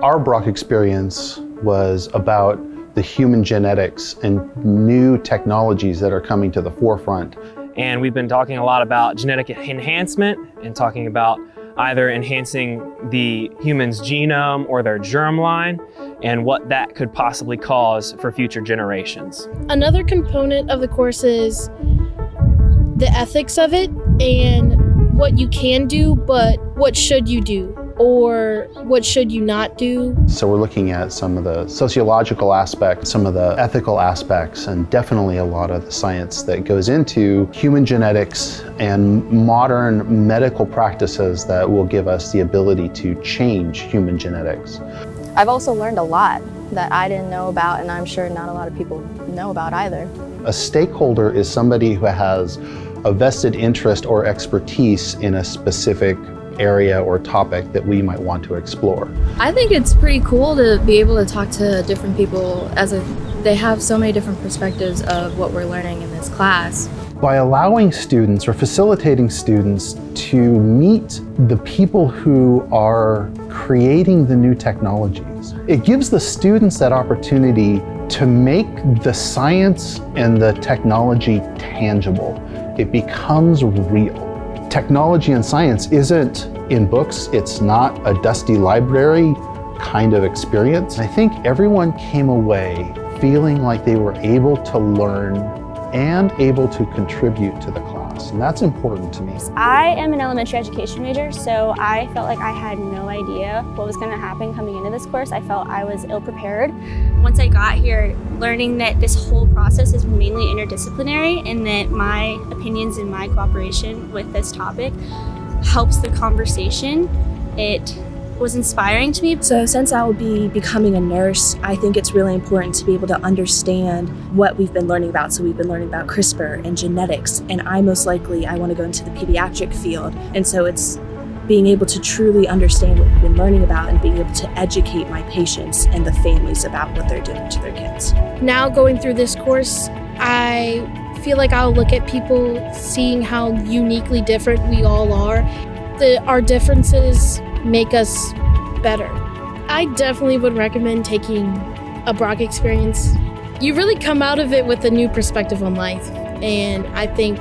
Our Brock experience was about the human genetics and new technologies that are coming to the forefront. And we've been talking a lot about genetic enhancement and talking about either enhancing the human's genome or their germline and what that could possibly cause for future generations. Another component of the course is the ethics of it and what you can do, but what should you do? Or what should you not do? So we're looking at some of the sociological aspects, some of the ethical aspects, and definitely a lot of the science that goes into human genetics and modern medical practices that will give us the ability to change human genetics. I've also learned a lot that I didn't know about, and I'm sure not a lot of people know about either. A stakeholder is somebody who has a vested interest or expertise in a specific area or topic that we might want to explore. I think it's pretty cool to be able to talk to different people they have so many different perspectives of what we're learning in this class. By allowing students or facilitating students to meet the people who are creating the new technologies, it gives the students that opportunity to make the science and the technology tangible. It becomes real. Technology and science isn't in books, it's not a dusty library kind of experience. I think everyone came away feeling like they were able to learn and able to contribute to the class, and that's important to me. I am an elementary education major, so I felt like I had no idea what was going to happen coming into this course. I felt I was ill-prepared. Once I got here, learning that this whole process is mainly interdisciplinary and that my opinions and my cooperation with this topic helps the conversation, it was inspiring to me. So since I will be becoming a nurse, I think it's really important to be able to understand what we've been learning about. So we've been learning about CRISPR and genetics, and I want to go into the pediatric field. And so it's being able to truly understand what we've been learning about and being able to educate my patients and the families about what they're doing to their kids. Now going through this course, I feel like I'll look at people seeing how uniquely different we all are. Our differences make us better. I definitely would recommend taking a Brock experience. You really come out of it with a new perspective on life, and I think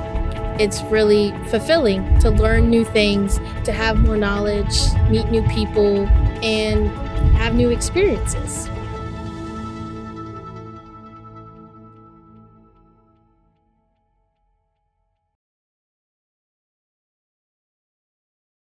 it's really fulfilling to learn new things, to have more knowledge, meet new people, and have new experiences.